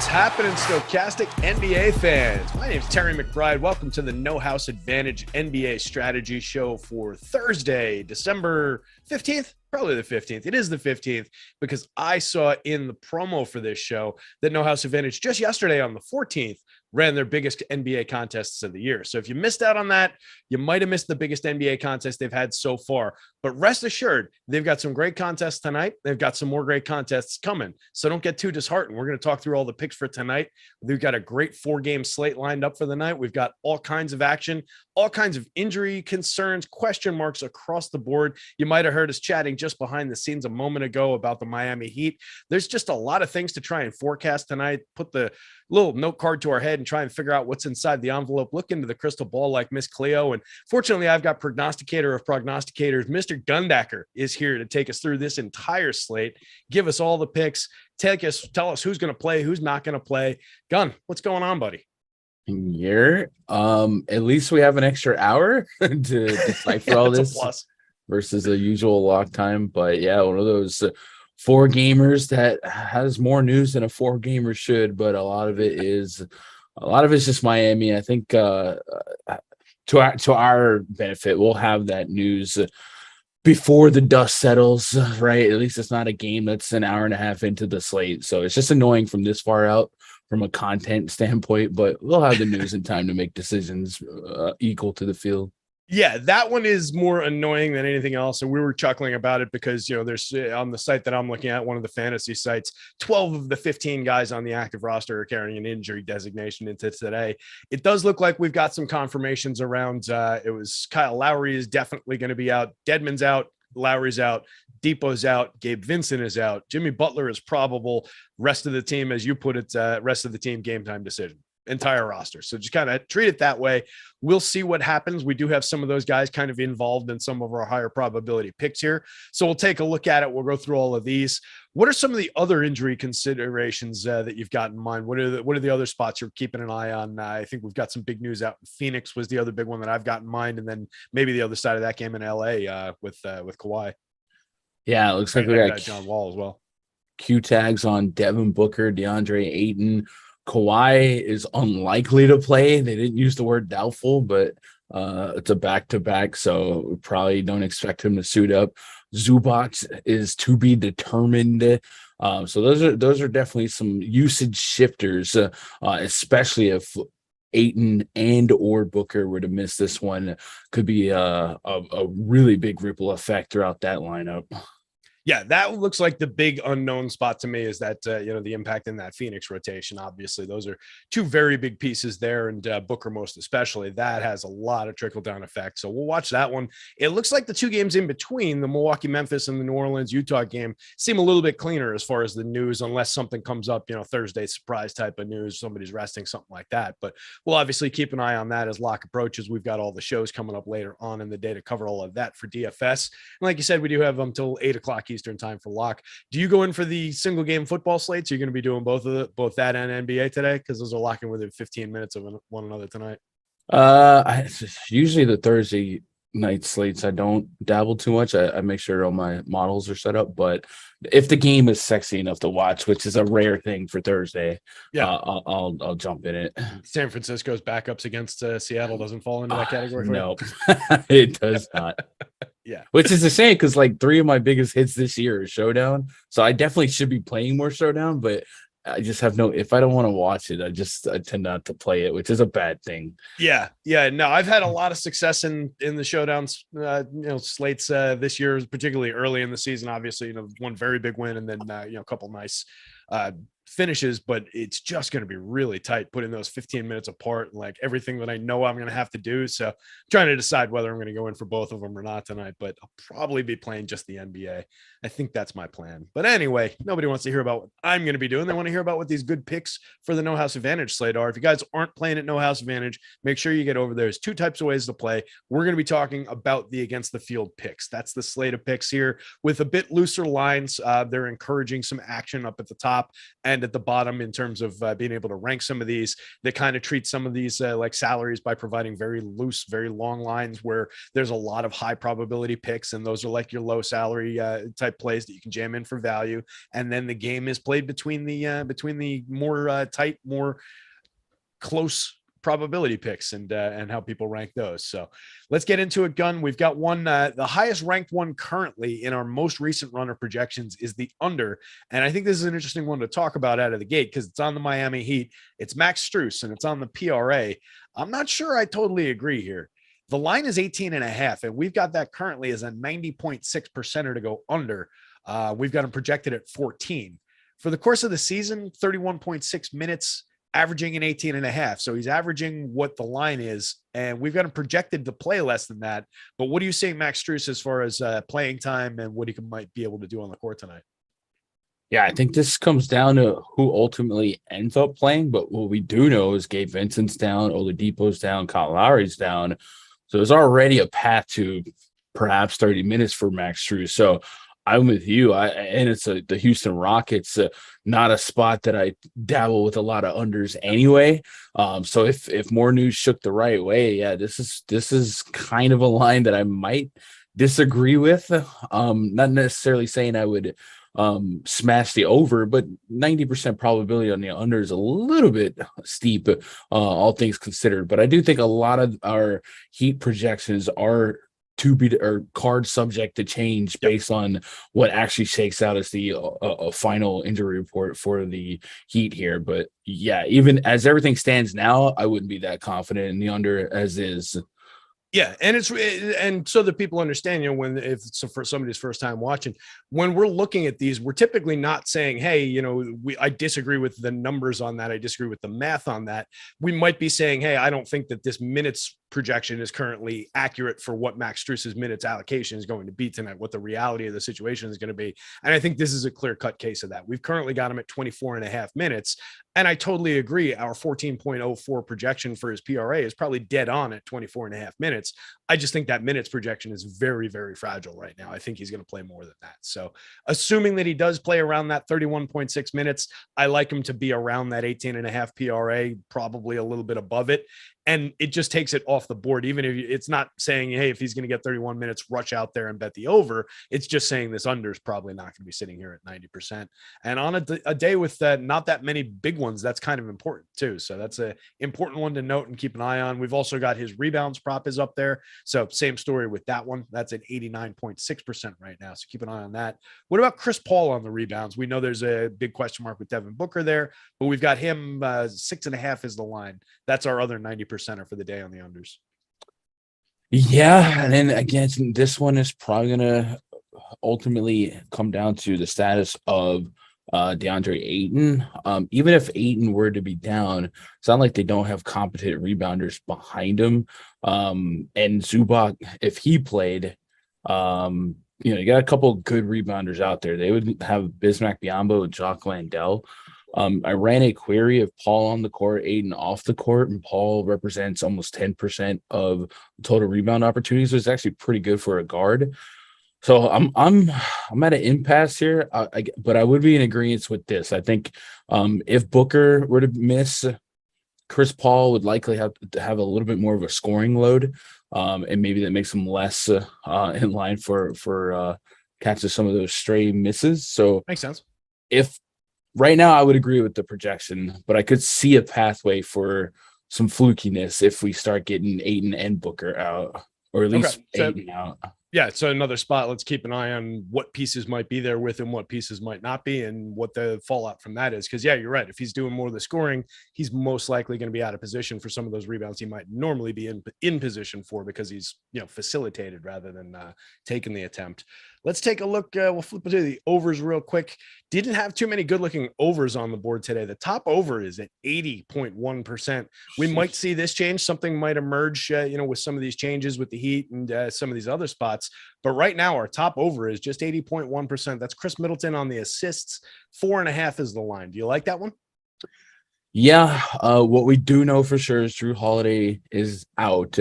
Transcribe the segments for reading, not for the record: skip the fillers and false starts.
happening, Stokastic NBA fans? My name's Terry McBride. Welcome to the No House Advantage NBA Strategy Show for Thursday, December 15th. Probably the 15th. It is the 15th because I saw in the promo for this show that No House Advantage just yesterday on the 14th ran their biggest NBA contests of the year. So if you missed out on that, you might have missed the biggest NBA contest they've had so far. But rest assured, they've got some great contests tonight. They've got some more great contests coming. So don't get too disheartened. We're going to talk through all the picks for tonight. We've got a great 4-game slate lined up for the night. We've got all kinds of action, all kinds of injury concerns, question marks across the board. You might have heard us chatting just behind the scenes a moment ago about the Miami Heat. There's just a lot of things to try and forecast tonight. Put the little note card to our head and try and figure out what's inside the envelope. Look into the crystal ball like Miss Cleo. And fortunately, I've got prognosticator of prognosticators. Mr. Gundacker is here to take us through this entire slate, give us all the picks, tell us who's going to play, who's not going to play. Gun, what's going on, buddy? Here, at least we have an extra hour to decipher all this versus a usual lock time. But yeah, one of those 4 gamers that has more news than a 4 gamer should, but a lot of it's just Miami. I think to our benefit, we'll have that news before the dust settles, right? At least it's not a game that's an hour and a half into the slate. So it's just annoying from this far out from a content standpoint, but we'll have the news in time to make decisions equal to the field. Yeah, that one is more annoying than anything else. And we were chuckling about it because, there's on the site that I'm looking at, one of the fantasy sites, 12 of the 15 guys on the active roster are carrying an injury designation into today. It does look like we've got some confirmations around. It was Kyle Lowry is definitely going to be out. Dedmon's out. Lowry's out. Depot's out. Gabe Vincent is out. Jimmy Butler is probable. Rest of the team, as you put it, rest of the team game time decision. Entire roster. So just kind of treat it that way. We'll see what happens. We do have some of those guys kind of involved in some of our higher probability picks here. So we'll take a look at it. We'll go through all of these. What are some of the other injury considerations that you've got in mind? What are the other spots you're keeping an eye on? I think we've got some big news out. Phoenix was the other big one that I've got in mind. And then maybe the other side of that game in LA with Kawhi. Yeah. It looks like we got John Wall as well. Q tags on Devin Booker, DeAndre Ayton. Kawhi is unlikely to play. They didn't use the word doubtful, but it's a back-to-back, so we probably don't expect him to suit up. Zubac is to be determined. So those are definitely some usage shifters, especially if Ayton and or Booker were to miss this one. Could be a really big ripple effect throughout that lineup. Yeah, that looks like the big unknown spot to me is that, the impact in that Phoenix rotation. Obviously, those are 2 very big pieces there, and Booker most especially. That has a lot of trickle-down effect. So we'll watch that one. It looks like the 2 games in between, the Milwaukee-Memphis and the New Orleans-Utah game, seem a little bit cleaner as far as the news, unless something comes up, Thursday surprise type of news, somebody's resting, something like that. But we'll obviously keep an eye on that as lock approaches. We've got all the shows coming up later on in the day to cover all of that for DFS. And like you said, we do have until 8 o'clock Eastern time for lock. Do you go in for the single game football slates? You're going to be doing both that and NBA today, because those are locking within 15 minutes of one another tonight. Usually the Thursday night slates, I don't dabble too much. I make sure all my models are set up, but if the game is sexy enough to watch, which is a rare thing for Thursday, I'll jump in it. San Francisco's backups against Seattle doesn't fall into that category. No, it does not. Yeah, which is a shame because 3 of my biggest hits this year is Showdown, so I definitely should be playing more Showdown, but I just have if I don't want to watch it, I tend not to play it, which is a bad thing. Yeah. No, I've had a lot of success in the Showdowns, slates this year, particularly early in the season. Obviously, one very big win and then a couple nice finishes, but it's just going to be really tight putting those 15 minutes apart, and everything that I know I'm going to have to do. So I'm trying to decide whether I'm going to go in for both of them or not tonight, but I'll probably be playing just the NBA. I think that's my plan. But anyway, nobody wants to hear about what I'm going to be doing. They want to hear about what these good picks for the No House Advantage slate are. If you guys aren't playing at No House Advantage, make sure you get over there. There's 2 types of ways to play. We're going to be talking about the against the field picks. That's the slate of picks here with a bit looser lines. They're encouraging some action up at the top. top and at the bottom in terms of being able to rank some of these. They kind of treat some of these like salaries by providing very loose, very long lines where there's a lot of high probability picks, and those are like your low salary type plays that you can jam in for value. And then the game is played between the more tight, more close probability picks and how people rank those. So let's get into it, Gun. We've got one, the highest ranked one currently in our most recent runner projections is the under. And I think this is an interesting one to talk about out of the gate because it's on the Miami Heat. It's Max Strus and it's on the PRA. I'm not sure I totally agree here. The line is 18.5, and we've got that currently as a 90.6%er to go under. We've got him projected at 14. For the course of the season, 31.6 minutes, averaging an 18.5. So he's averaging what the line is, and we've got him projected to play less than that. But what are you seeing Max Strus as far as playing time and what he might be able to do on the court tonight? Yeah, I think this comes down to who ultimately ends up playing. But what we do know is Gabe Vincent's down, Oladipo's down, Kyle Lowry's down. So there's already a path to perhaps 30 minutes for Max Strus. So I'm with you. And it's the Houston Rockets, not a spot that I dabble with a lot of unders anyway. So if more news shook the right way, yeah, this is kind of a line that I might disagree with. Not necessarily saying I would smash the over, but 90% probability on the under is a little bit steep, all things considered. But I do think a lot of our Heat projections are to be or card subject to change based on what actually shakes out as the final injury report for the Heat here. But yeah, even as everything stands now, I wouldn't be that confident in the under as is. Yeah, and so that people understand, when if it's for somebody's first time watching, when we're looking at these, we're typically not saying, hey, I disagree with the numbers on that. I disagree with the math on that. We might be saying, hey, I don't think that this minutes projection is currently accurate for what Max Strus's minutes allocation is going to be tonight, what the reality of the situation is going to be. And I think this is a clear-cut case of that. We've currently got him at 24.5 minutes. And I totally agree. Our 14.04 projection for his PRA is probably dead on at 24.5 minutes. I just think that minutes projection is very, very fragile right now. I think he's going to play more than that. So assuming that he does play around that 31.6 minutes, I like him to be around that 18.5 PRA, probably a little bit above it. And it just takes it off the board. Even if it's not saying, hey, if he's going to get 31 minutes, rush out there and bet the over. It's just saying this under is probably not going to be sitting here at 90%. And on a day with not that many big ones, that's kind of important too. So that's an important one to note and keep an eye on. We've also got his rebounds prop is up there. So same story with that one. That's at 89.6% right now. So keep an eye on that. What about Chris Paul on the rebounds? We know there's a big question mark with Devin Booker there, but we've got him 6.5 is the line. That's our other 90% for the day on the unders. Yeah, and then again, this one is probably gonna ultimately come down to the status of DeAndre Ayton. Even if Ayton were to be down, it's not like they don't have competent rebounders behind him. And Zubac, if he played, you got a couple of good rebounders out there. They would have Bismack Biyombo and Jock Landale. I ran a query of Paul on the court, Ayton off the court, and Paul represents almost 10% of total rebound opportunities. So it's actually pretty good for a guard. So I'm at an impasse here, but I would be in agreement with this. I think if Booker were to miss, Chris Paul would likely have to have a little bit more of a scoring load, and maybe that makes him less in line for catching some of those stray misses. So makes sense. If right now I would agree with the projection, but I could see a pathway for some flukiness if we start getting Ayton and Booker out, or at least Ayton out. Yeah, so another spot. Let's keep an eye on what pieces might be there with him, what pieces might not be, and what the fallout from that is. Because, yeah, you're right. If he's doing more of the scoring, he's most likely going to be out of position for some of those rebounds he might normally be in position for because he's, facilitated rather than taking the attempt. Let's take a look. We'll flip to the overs real quick. Didn't have too many good-looking overs on the board today. The top over is at 80.1%. We might see this change. Something might emerge, with some of these changes with the Heat and some of these other spots. But right now, our top over is just 80.1%. That's Chris Middleton on the assists. 4.5 is the line. Do you like that one? Yeah, what we do know for sure is Drew Holiday is out,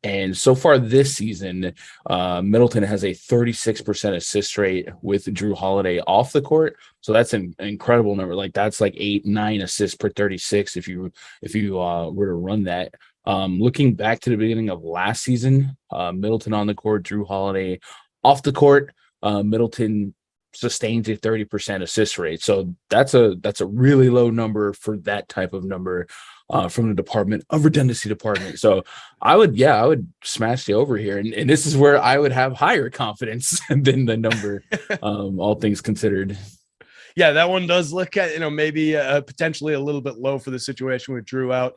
and so far this season, Middleton has a 36% assist rate with Drew Holiday off the court. So that's an incredible number. Like that's like 8-9 assists per 36 if you were to run that. Looking back to the beginning of last season, Middleton on the court, Drew Holiday off the court. Middleton sustains a 30% assist rate. So that's a really low number for that type of number from the Department of Redundancy department. So I would smash the over here. And this is where I would have higher confidence than the number, all things considered. Yeah, that one does look at, maybe potentially a little bit low for the situation with Drew out.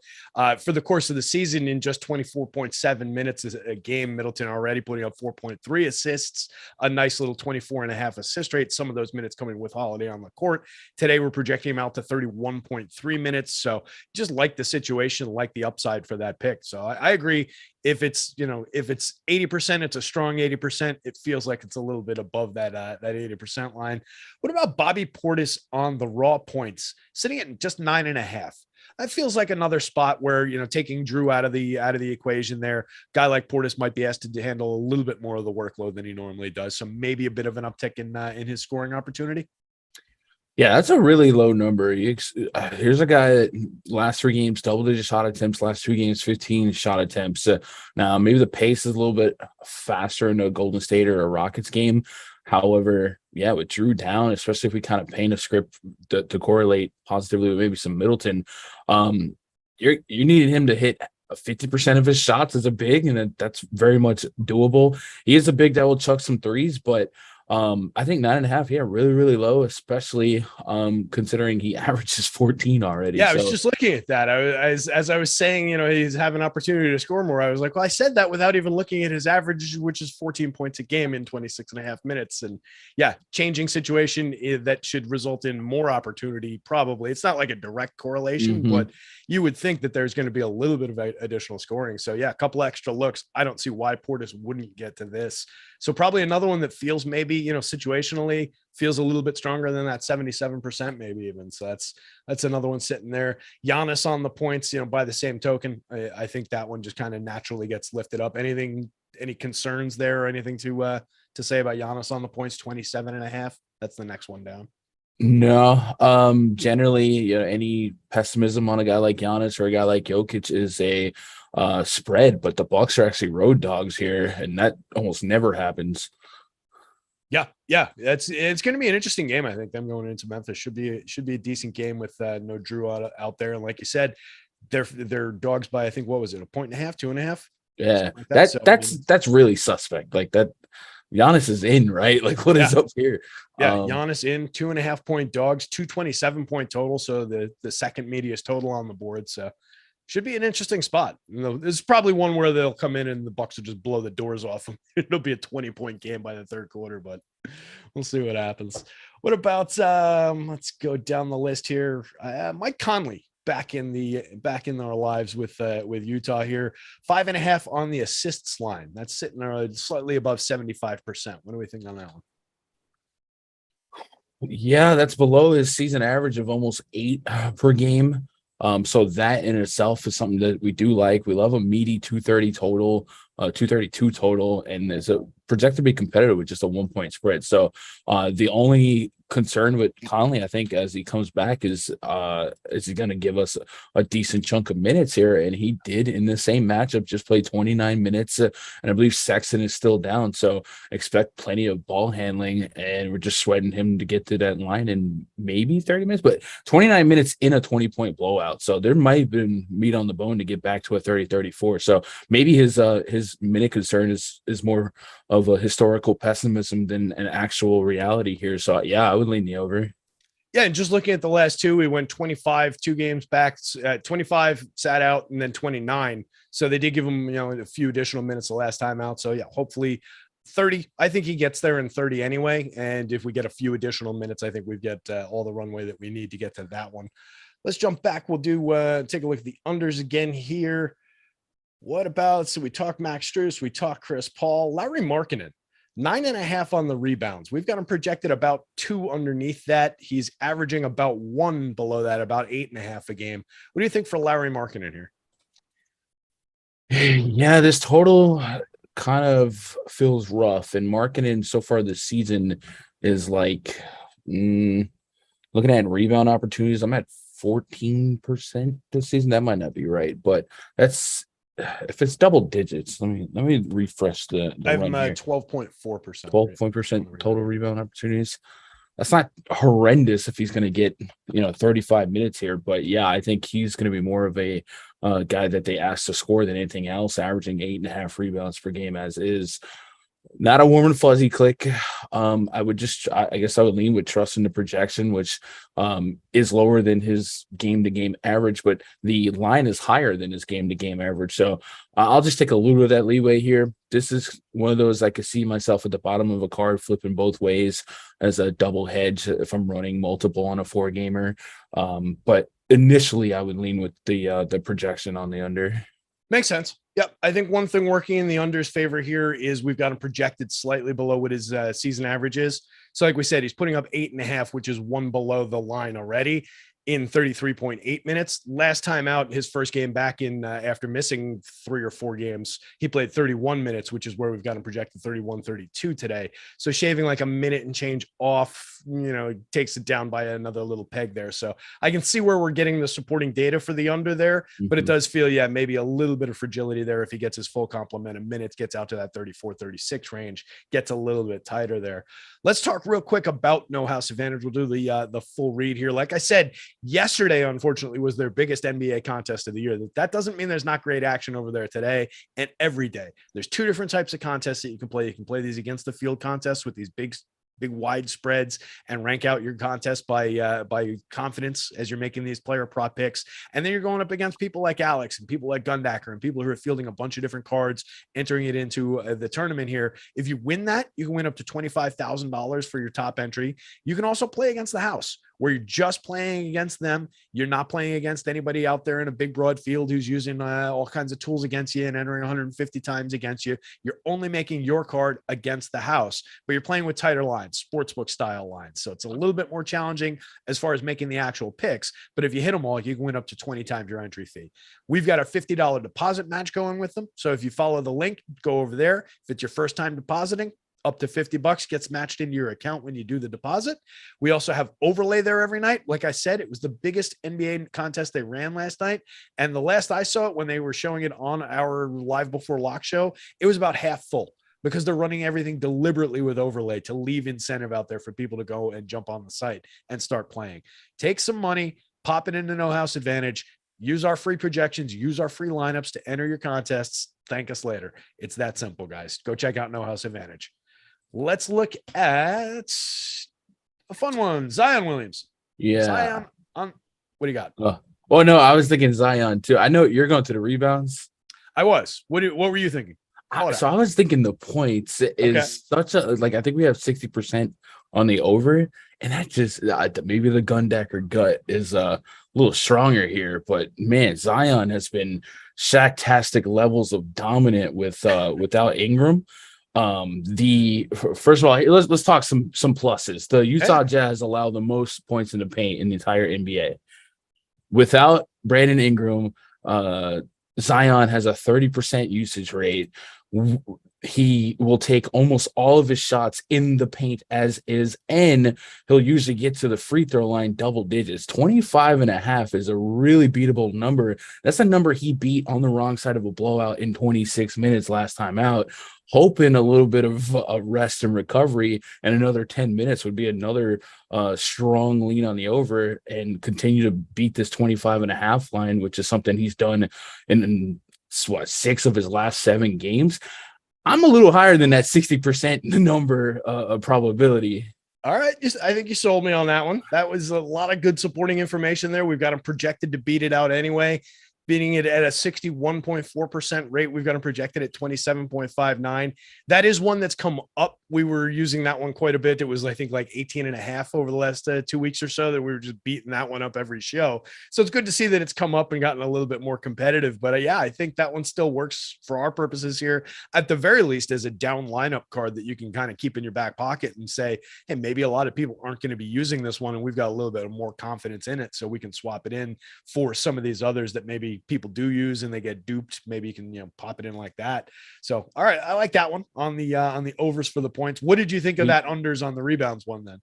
For the course of the season, in just 24.7 minutes a game, Middleton already putting up 4.3 assists, a nice little 24.5 assist rate, some of those minutes coming with Holiday on the court. Today, we're projecting him out to 31.3 minutes. So just like the situation, like the upside for that pick. So I agree. If it's 80%, it's a strong 80%. It feels like it's a little bit above that 80% line. What about Bobby Portis on the raw points, sitting at just 9.5? That feels like another spot where, taking Drew out of the equation there, guy like Portis might be asked to handle a little bit more of the workload than he normally does. So maybe a bit of an uptick in his scoring opportunity. Yeah, that's a really low number. Here's a guy that last 3 games, double-digit shot attempts, last 2 games, 15 shot attempts. Now, maybe the pace is a little bit faster in a Golden State or a Rockets game. However, yeah, with Drew down, especially if we kind of paint a script to correlate positively with maybe some Middleton, you needed him to hit 50% of his shots as a big, and that's very much doable. He is a big that will chuck some threes, but I think 9.5, yeah, really, really low, especially considering he averages 14 already. Yeah, I was just looking at that. As I was saying, he's having an opportunity to score more. I was like, well, I said that without even looking at his average, which is 14 points a game in 26.5 minutes. And yeah, changing situation that should result in more opportunity. Probably it's not like a direct correlation, but you would think that there's going to be a little bit of additional scoring. So yeah, a couple extra looks. I don't see why Portis wouldn't get to this. So probably another one that feels maybe, situationally feels a little bit stronger than that 77%, maybe even. So that's another one sitting there. Giannis on the points, by the same token, I think that one just kind of naturally gets lifted up. Any concerns there or anything to say about Giannis on the points? 27.5. That's the next one down. No, generally, any pessimism on a guy like Giannis or a guy like Jokic is a spread, but the Bucks are actually road dogs here, and that almost never happens. Yeah, it's going to be an interesting game. I think them going into Memphis should be a decent game with no Drew out there, and like you said, they're dogs by, I think, what was it, 1.5, 2.5? Yeah, like that's really suspect. Like that. Giannis is in, right? Like what is up here? Yeah, Giannis in, 2.5 point dogs, 227 point total. So the second media's total on the board. So should be an interesting spot. This is probably one where they'll come in and the Bucks will just blow the doors off them. It'll be a 20-point game by the third quarter, but we'll see what happens. What about let's go down the list here. Mike Conley back in our lives with Utah here. 5.5 on the assists line. That's sitting slightly above 75%. What do we think on that one? Yeah, that's below his season average of almost 8 per game. So that in itself is something that we do like. We love a meaty 230 total, 232 total, and it's projected to be competitive with just a 1-point spread. So the only concern with Conley, I think, as he comes back is he going to give us a decent chunk of minutes here? And he did in the same matchup, just played 29 minutes, and I believe Sexton is still down. So expect plenty of ball handling, and we're just sweating him to get to that line in maybe 30 minutes, but 29 minutes in a 20-point blowout. So there might have been meat on the bone to get back to a 30-34. So maybe his minute concern is more of a historical pessimism than an actual reality here. So yeah, I would lean the over. Yeah, and just looking at the last two, we went 25, 2 games back, 25 sat out, and then 29. So they did give him, a few additional minutes the last time out. So yeah, hopefully 30. I think he gets there in 30 anyway. And if we get a few additional minutes, I think we get all the runway that we need to get to that one. Let's jump back. We'll take a look at the unders again here. What about, so we talk Max Strus, we talk Chris Paul, Larry Markkinen. 9.5 on the rebounds. We've got him projected about 2 underneath that. He's averaging about 1 below that, about 8.5 a game. What do you think for Larry Markkinen here? Yeah, this total kind of feels rough, and Markkinen so far this season is like looking at rebound opportunities. I'm at 14% this season. That might not be right, but that's if it's double digits. Let me refresh the I have run here. 12.4%. 12% total rebound opportunities. That's not horrendous if he's going to get 35 minutes here, but yeah, I think he's going to be more of a guy that they ask to score than anything else, averaging 8.5 rebounds per game as is. Not a warm and fuzzy click. I guess I would lean with trust in the projection, which is lower than his game-to-game average, but the line is higher than his game-to-game average. So I'll just take a little bit of that leeway here. This is one of those I could see myself at the bottom of a card flipping both ways as a double hedge if I'm running multiple on a 4-gamer. But initially, I would lean with the projection on the under. Makes sense. Yep. I think one thing working in the under's favor here is we've got him projected slightly below what his season average is. So like we said, he's putting up 8.5, which is 1 below the line already in 33.8 minutes. Last time out, his first game back in after missing 3 or 4 games, he played 31 minutes, which is where we've got him projected 31-32 today. So shaving like a minute and change off, takes it down by another little peg there. So I can see where we're getting the supporting data for the under there, but it does feel, maybe a little bit of fragility there. If he gets his full complement of minutes, gets out to that 34-36 range, gets a little bit tighter there. Let's talk real quick about No House Advantage. We'll do the full read here. Like I said, yesterday, unfortunately, was their biggest NBA contest of the year. That doesn't mean there's not great action over there today and every day. There's 2 different types of contests that you can play. You can play these against the field contests with these big wide spreads and rank out your contest by confidence as you're making these player prop picks. And then you're going up against people like Alex and people like Gundacker and people who are fielding a bunch of different cards, entering it into the tournament here. If you win that, you can win up to $25,000 for your top entry. You can also play against the house, where you're just playing against them. You're not playing against anybody out there in a big, broad field who's using all kinds of tools against you and entering 150 times against you. You're only making your card against the house, but you're playing with tighter lines, sportsbook style lines. So it's a little bit more challenging as far as making the actual picks. But if you hit them all, you can win up to 20 times your entry fee. We've got a $50 deposit match going with them. So if you follow the link, go over there. If it's your first time depositing, up to $50 gets matched into your account when you do the deposit. We also have overlay there every night. Like I said, it was the biggest NBA contest they ran last night. And the last I saw it, when they were showing it on our Live Before Lock show, it was about half full, because they're running everything deliberately with overlay to leave incentive out there for people to go and jump on the site and start playing. Take some money, pop it into No House Advantage, use our free projections, use our free lineups to enter your contests. Thank us later. It's that simple, guys. Go check out No House Advantage. Let's look at a fun one. Zion Williams. Yeah. Zion on what do you got? Oh no, I was thinking Zion too. I know you're going to the rebounds. I was. What were you thinking? I was thinking the points is such a, I think we have 60% on the over, and that just maybe the Gundacker gut is a little stronger here, but man, Zion has been Shaq-tastic levels of dominant without Ingram. First of all, let's talk some pluses. The Utah Jazz allow the most points in the paint in the entire NBA. Without Brandon Ingram, Zion has a 30% usage rate. He will take almost all of his shots in the paint as is, and he'll usually get to the free throw line double digits. 25.5 is a really beatable number. That's a number he beat on the wrong side of a blowout in 26 minutes last time out. Hoping a little bit of a rest and recovery, and another 10 minutes would be another strong lean on the over and continue to beat this 25.5 line, which is something he's done in 6 of his last 7 games. I'm a little higher than that 60% number of probability. All right. I think you sold me on that one. That was a lot of good supporting information there. We've got him projected to beat it out anyway, beating it at a 61.4% rate. We've got him projected at 27.59. That is one that's come up we were using that one quite a bit. It was, I think, like 18.5 over the last 2 weeks or so that we were just beating that one up every show. So it's good to see that it's come up and gotten a little bit more competitive. But yeah, I think that one still works for our purposes here, at the very least, as a down lineup card that you can kind of keep in your back pocket and say, hey, maybe a lot of people aren't going to be using this one, and we've got a little bit of more confidence in it, so we can swap it in for some of these others that maybe people do use and they get duped. Maybe you can, pop it in like that. So, all right, I like that one on the overs for the points. What did you think of that unders on the rebounds one then?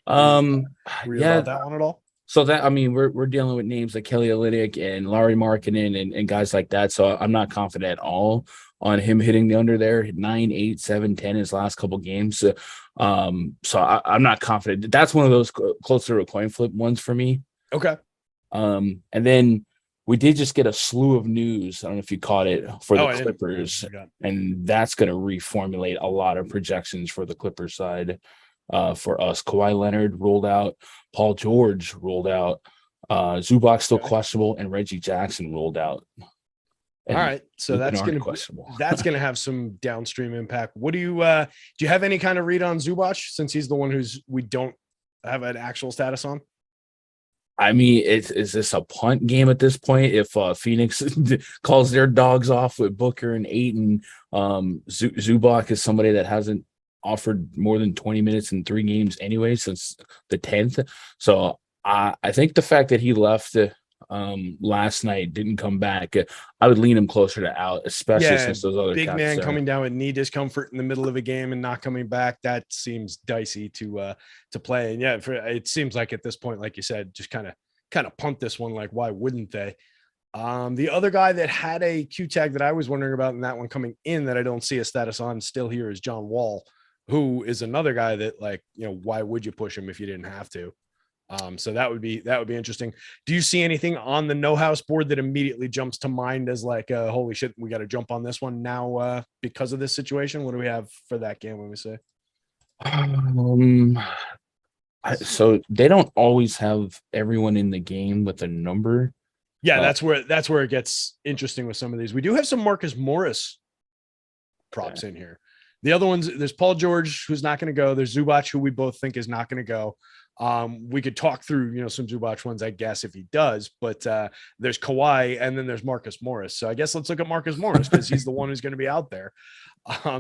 Were you about that one at all? So that, I mean, we're dealing with names like Kelly Olynyk and Larry Markkinen and guys like that. So I'm not confident at all on him hitting the under there. 9, 8, 7, 10 his last couple games. So I'm not confident. That's one of those closer to a coin flip ones for me. Okay. And then we did just get a slew of news. I don't know if you caught it for the Clippers, and that's going to reformulate a lot of projections for the Clippers side. For us, Kawhi Leonard ruled out, Paul George ruled out, Zubac still questionable, and Reggie Jackson ruled out. And all right, so that's going to have some downstream impact. What do you have any kind of read on Zubac, since he's the one we don't have an actual status on? I mean, is this a punt game at this point? If Phoenix calls their dogs off with Booker and Ayton, Zubac is somebody that hasn't offered more than 20 minutes in 3 games anyway since the 10th. So I think the fact that he left last night, didn't come back, I would lean him closer to out, especially since those other big man coming down with knee discomfort in the middle of a game and not coming back. That seems dicey to play. And yeah, it seems like at this point, like you said, just kind of punt this one. Like, why wouldn't they? The other guy that had a Q tag that I was wondering about in that one coming in that I don't see a status on still here is John Wall, who is another guy that, like, why would you push him if you didn't have to? So that would be interesting. Do you see anything on the no house board that immediately jumps to mind as like, holy shit, we got to jump on this one now because of this situation? What do we have for that game when we say? So they don't always have everyone in the game with a number. Yeah, that's where it gets interesting with some of these. We do have some Marcus Morris props in here. The other ones, there's Paul George, who's not going to go. There's Zubac, who we both think is not going to go. We could talk through, some Zubac ones, I guess, if he does, but there's Kawhi and then there's Marcus Morris. So I guess let's look at Marcus Morris because he's the one who's going to be out there.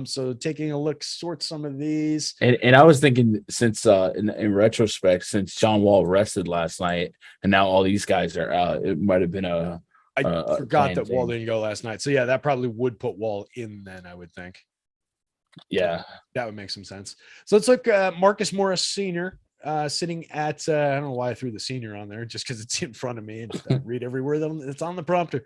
So taking a look, sort some of these. And I was thinking, since in retrospect, since John Wall rested last night and now all these guys are out, it might have been I forgot that Wall didn't go last night. So yeah, that probably would put Wall in then, I would think. Yeah, that would make some sense. So let's look Marcus Morris Sr. Sitting at I don't know why I threw the senior on there, just because it's in front of me and just read every word that's on the prompter.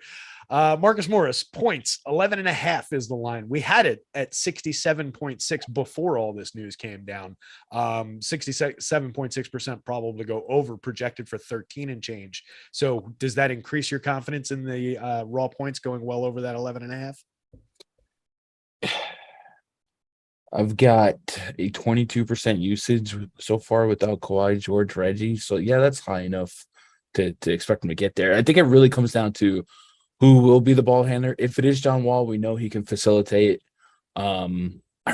Marcus Morris points 11.5 is the line. We had it at 67.6 before all this news came down. 67.6% probable to go over, projected for 13 and change. So does that increase your confidence in the raw points going well over that 11.5? I've got a 22% usage so far without Kawhi, George, Reggie. So yeah, that's high enough to expect him to get there. I think it really comes down to who will be the ball handler. If it is John Wall, we know he can facilitate. I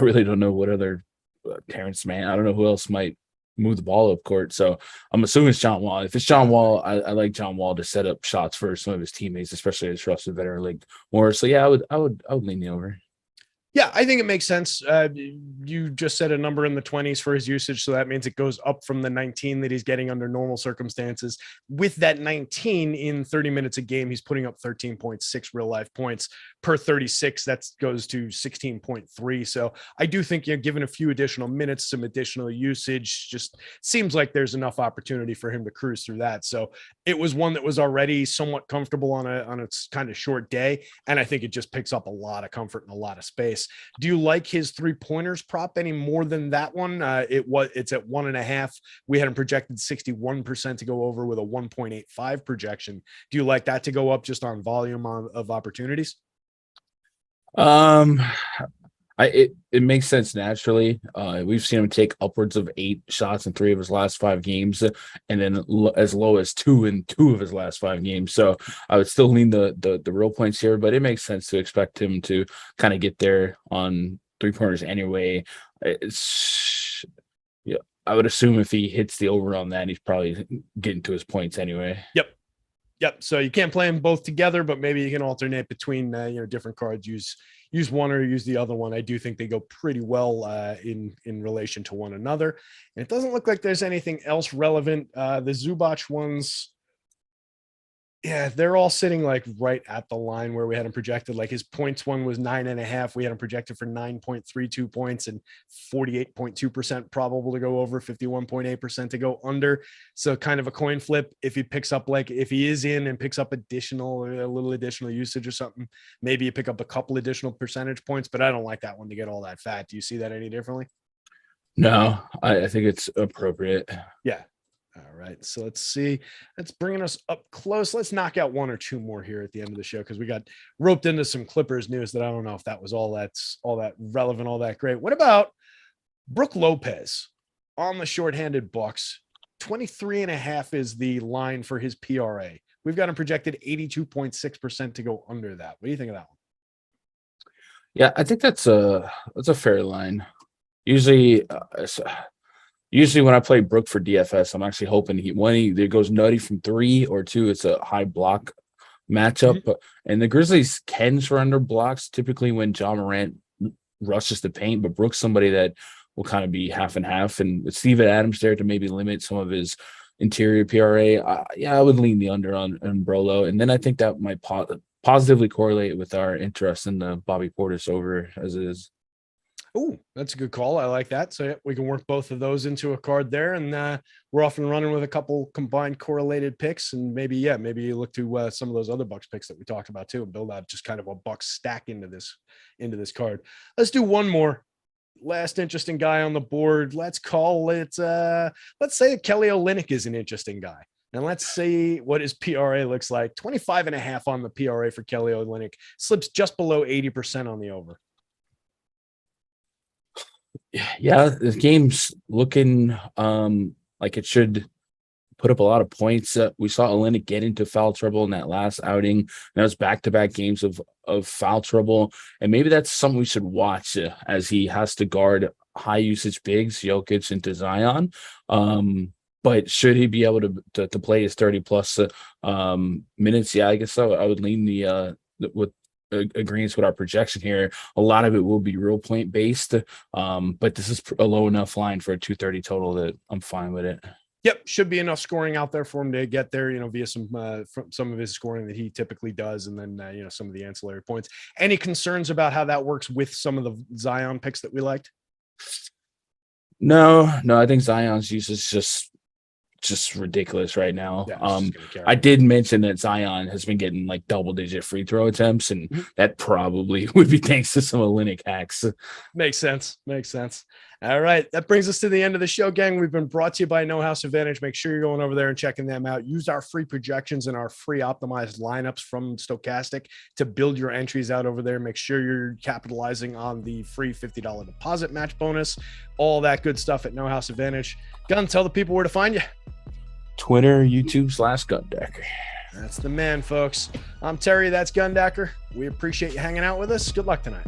really don't know what other Terrence Mann. I don't know who else might move the ball up court. So I'm assuming it's John Wall. If it's John Wall, I like John Wall to set up shots for some of his teammates, especially as trusted veteran league more. So yeah, I would lean the over. Yeah, I think it makes sense. You just said a number in the 20s for his usage, so that means it goes up from the 19 that he's getting under normal circumstances. With that 19 in 30 minutes a game, he's putting up 13.6 real life points per 36. That goes to 16.3. So I do think, given a few additional minutes, some additional usage, just seems like there's enough opportunity for him to cruise through that. So it was one that was already somewhat comfortable on a kind of short day, and I think it just picks up a lot of comfort and a lot of space. Do you like his 3-pointers prop any more than that one? It's at 1.5. We had him projected 61% to go over with a 1.85 projection. Do you like that to go up just on volume of opportunities? It makes sense naturally. We've seen him take upwards of 8 shots in 3 of his last 5 games, and then as low as 2 in 2 of his last 5 games. So I would still lean the real points here, but it makes sense to expect him to kind of get there on 3-pointers anyway. It's yeah. I would assume if he hits the over on that, he's probably getting to his points anyway. Yep. So you can't play them both together, but maybe you can alternate between different cards. Use one or use the other one. I do think they go pretty well in relation to one another. And it doesn't look like there's anything else relevant. The Zubac ones, yeah, they're all sitting like right at the line where we had him projected. Like his points one was 9.5. We had him projected for 9.32 points and 48.2% probable to go over, 51.8% to go under. So kind of a coin flip. If he picks up, like if he is in and picks up a little additional usage or something, maybe you pick up a couple additional percentage points, but I don't like that one to get all that fat. Do you see that any differently? No, I think it's appropriate. Yeah. All right, so let's see. That's bringing us up close. Let's knock out one or two more here at the end of the show because we got roped into some Clippers news that I don't know if that was all that relevant, all that great. What about Brook Lopez on the shorthanded Bucks? 23.5 is the line for his PRA. We've got him projected 82.6% to go under that. What do you think of that one? Yeah, I think that's a fair line. Usually when I play Brook for DFS, I'm actually hoping he either goes nutty from 3 or 2. It's a high block matchup. Mm-hmm. And the Grizzlies can surrender blocks typically when John Morant rushes the paint, but Brook's somebody that will kind of be half and half. And with Steven Adams there to maybe limit some of his interior PRA, I would lean the under on Brolo. And then I think that might positively correlate with our interest in the Bobby Portis over as it is. Oh, that's a good call. I like that. So we can work both of those into a card there, and we're off and running with a couple combined correlated picks, and maybe you look to some of those other Bucks picks that we talked about too, and build out just kind of a Bucks stack into this card. Let's do one more. Last interesting guy on the board. Let's call it. Let's say Kelly Olynyk is an interesting guy. And let's see what his PRA looks like. 25.5 on the PRA for Kelly Olynyk. Slips just below 80% on the over. Yeah, the game's looking like it should put up a lot of points. We saw Olynyk get into foul trouble in that last outing. That was back-to-back games of foul trouble. And maybe that's something we should watch as he has to guard high-usage bigs, Jokic into Zion. But should he be able to play his 30-plus minutes? Yeah, I guess so. I would lean with agreements with our projection here. A lot of it will be real point based, but this is a low enough line for a 230 total that I'm fine with it. Yep, should be enough scoring out there for him to get there, via some of his scoring that he typically does, and then some of the ancillary points. Any concerns about how that works with some of the Zion picks that we liked? No, I think Zion's use is just ridiculous right now. Yeah, I did mention that Zion has been getting like double-digit free throw attempts, and that probably would be thanks to some Olynyk hacks. Makes sense. All right, that brings us to the end of the show, gang. We've been brought to you by No House Advantage. Make sure you're going over there and checking them out. Use our free projections and our free optimized lineups from Stokastic to build your entries out over there. Make sure you're capitalizing on the free $50 deposit match bonus. All that good stuff at No House Advantage. Gun, tell the people where to find you. Twitter, YouTube /Gundacker. That's the man, folks. I'm Terry. That's Gundacker. We appreciate you hanging out with us. Good luck tonight.